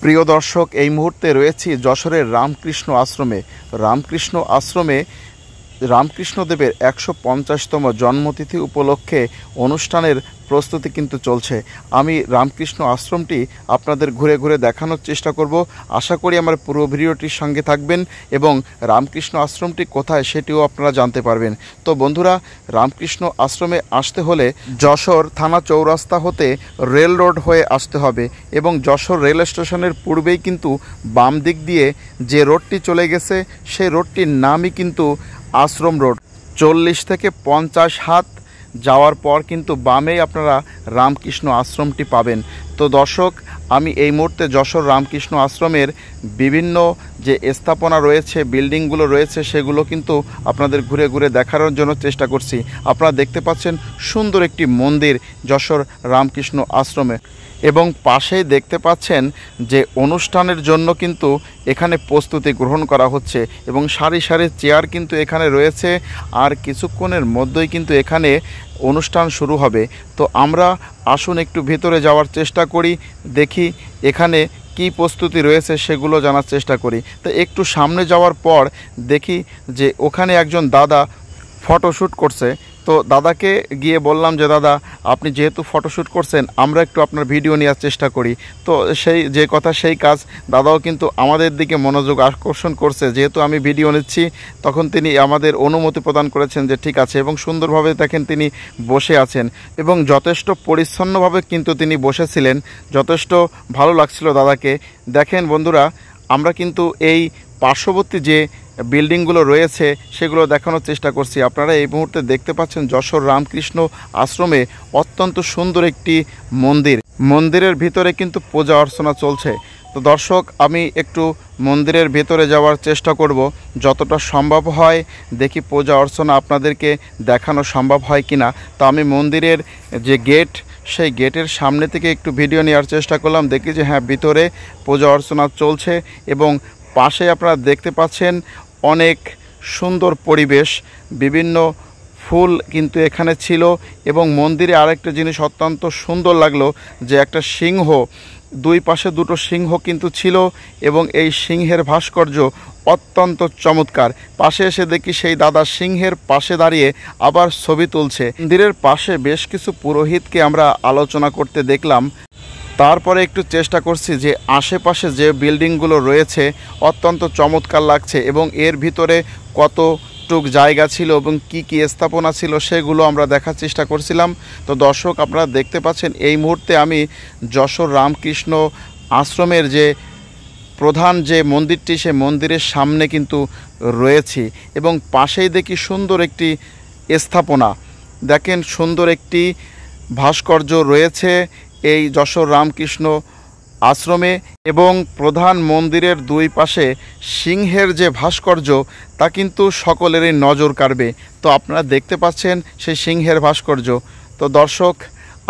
প্রিয় দর্শক, এই মুহূর্তে রয়েছি যশোরের রামকৃষ্ণ আশ্রমে। রামকৃষ্ণদেবের ১৫০তম জন্মতিথি উপলক্ষে অনুষ্ঠানের প্রস্তুতি কিন্তু চলছে। আমি রামকৃষ্ণ আশ্রমটি আপনাদের ঘুরে ঘুরে দেখানোর চেষ্টা করব। আশা করি আমার পুরো ভিডিওটির সঙ্গে থাকবেন এবং রামকৃষ্ণ আশ্রমটি কোথায় সেটিও আপনারা জানতে পারবেন। তো বন্ধুরা, রামকৃষ্ণ আশ্রমে আসতে হলে যশোর থানা চৌরাস্তা হতে রেল রোড হয়ে আসতে হবে এবং যশোর রেল স্টেশনের পূর্বেই কিন্তু বাম দিক দিয়ে যে রোডটি চলে গেছে সেই রোডটির নামই কিন্তু আশ্রম রোড। ৪০ থেকে ৫০ হাত যাওয়ার পর কিন্তু বামেই আপনারা রামকৃষ্ণ আশ্রমটি পাবেন। তো দর্শক, আমি এই মুহূর্তে যশোর রামকৃষ্ণ আশ্রমের বিভিন্ন যে স্থাপনা রয়েছে, বিল্ডিংগুলো রয়েছে, সেগুলো কিন্তু আপনাদের ঘুরে ঘুরে দেখানোর জন্য চেষ্টা করছি। আপনারা দেখতে পাচ্ছেন সুন্দর একটি মন্দির যশোর রামকৃষ্ণ আশ্রমে এবং পাশেই দেখতে পাচ্ছেন যে অনুষ্ঠানের জন্য কিন্তু এখানে প্রস্তুতি গ্রহণ করা হচ্ছে এবং সারি সারি চেয়ার কিন্তু এখানে রয়েছে। আর কিছুক্ষণের মধ্যেই কিন্তু এখানে অনুষ্ঠান শুরু হবে। তো আমরা আসুন একটু ভেতরে যাওয়ার চেষ্টা করি, দেখি এখানে কি প্রস্তুতি রয়েছে সেগুলো জানার চেষ্টা করি। তো একটু সামনে যাওয়ার পর দেখি যে ওখানে একজন দাদা ফটোশ্যুট করছে। তো দাদাকে গিয়ে বললাম যে দাদা, আপনি যেহেতু ফটোশ্যুট করছেন, আমরা একটু আপনার ভিডিও নেওয়ার চেষ্টা করি। তো সেই যে কথা সেই কাজ, দাদাও কিন্তু আমাদের দিকে মনোযোগ আকর্ষণ করছে। যেহেতু আমি ভিডিও নিচ্ছি, তখন তিনি আমাদের অনুমতি প্রদান করেছেন যে ঠিক আছে, এবং সুন্দরভাবে দেখেন তিনি বসে আছেন এবং যথেষ্ট পরিচ্ছন্নভাবে কিন্তু তিনি বসেছিলেন। যথেষ্ট ভালো লাগছিল দাদাকে। দেখেন বন্ধুরা, আমরা কিন্তু এই পার্শ্ববর্তী যে বিল্ডিংগুলো রয়েছে সেগুলো দেখানোর চেষ্টা করছি। আপনারা এই মুহূর্তে দেখতে পাচ্ছেন যশোর রামকৃষ্ণ আশ্রমে অত্যন্ত সুন্দর একটি মন্দিরের ভিতরে কিন্তু পূজা অর্চনা চলছে। তো দর্শক, আমি একটু মন্দিরের ভেতরে যাওয়ার চেষ্টা করব, যতটা সম্ভব হয় দেখি পূজা অর্চনা আপনাদেরকে দেখানো সম্ভব হয় কিনা। তো আমি মন্দিরের যে গেট, সেই গেটের সামনে থেকে একটু ভিডিও নেওয়ার চেষ্টা করলাম। দেখি যে হ্যাঁ, ভিতরে পূজা অর্চনা চলছে এবং পাশে আপনারা দেখতে পাচ্ছেন অনেক সুন্দর পরিবেশ, বিভিন্ন ফুল কিন্তু এখানে ছিল এবং মন্দিরে আরেকটা জিনিস অত্যন্ত সুন্দর লাগলো যে একটা সিংহ, দুই পাশে দুটো সিংহ কিন্তু ছিল এবং এই সিংহের ভাস্কর্য অত্যন্ত চমৎকার। পাশে এসে দেখি সেই দাদা সিংহের পাশে দাঁড়িয়ে আবার ছবি তুলছে। মন্দিরের পাশে বেশ কিছু পুরোহিতকে আমরা আলোচনা করতে দেখলাম। তারপরে একটু চেষ্টা করছি যে আশেপাশে যে বিল্ডিংগুলো রয়েছে অত্যন্ত চমৎকার লাগছে এবং এর ভিতরে কতটুক জায়গা ছিল এবং কি কি স্থাপনা ছিল সেগুলো আমরা দেখার চেষ্টা করছিলাম। তো দর্শক, আপনারা দেখতে পাচ্ছেন এই মুহূর্তে আমি যশোর রামকৃষ্ণ আশ্রমের যে প্রধান যে মন্দিরটি, সে মন্দিরের সামনে কিন্তু রয়েছি এবং পাশেই দেখি সুন্দর একটি স্থাপনা। দেখেন, সুন্দর একটি ভাস্কর্য রয়েছে এই যশোর রামকৃষ্ণ আশ্রমে এবং প্রধান মন্দিরের দুই পাশে সিংহের যে ভাস্কর্য, তা কিন্তু সকলেরই নজর কাড়বে। তো আপনারা দেখতে পাচ্ছেন সেই সিংহের ভাস্কর্য। তো দর্শক,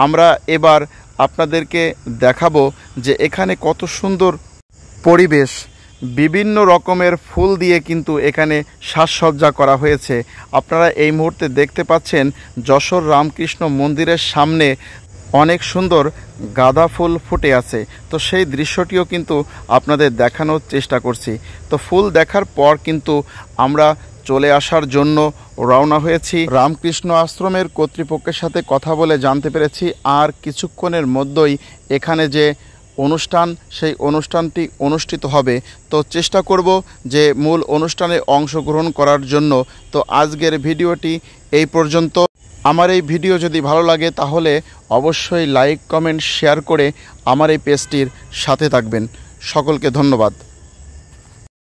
আমরা এবার আপনাদেরকে দেখাবো যে এখানে কত সুন্দর পরিবেশ, বিভিন্ন রকমের ফুল দিয়ে কিন্তু এখানে সাজসজ্জা করা হয়েছে। আপনারা এই মুহূর্তে দেখতে পাচ্ছেন যশোর রামকৃষ্ণ মন্দিরের সামনে অনেক সুন্দর গাঁদা ফুল ফুটে আছে। তো সেই দৃশ্যটিও কিন্তু আপনাদের দেখানোর চেষ্টা করছি। তো ফুল দেখার পর কিন্তু আমরা চলে আসার জন্য রওনা হয়েছি। রামকৃষ্ণ আশ্রমের কর্তৃপক্ষের সাথে কথা বলে জানতে পেরেছি আর কিছুক্ষণের মধ্যেই এখানে যে অনুষ্ঠান, সেই অনুষ্ঠানটি অনুষ্ঠিত হবে। তো চেষ্টা করব যে মূল অনুষ্ঠানে অংশগ্রহণ করার জন্য। তো আজকের ভিডিওটি এই পর্যন্ত। আমার এই ভিডিও যদি ভালো লাগে তাহলে অবশ্যই লাইক, কমেন্ট, শেয়ার করে আমার এই পেজটির সাথে থাকবেন। সকলকে ধন্যবাদ।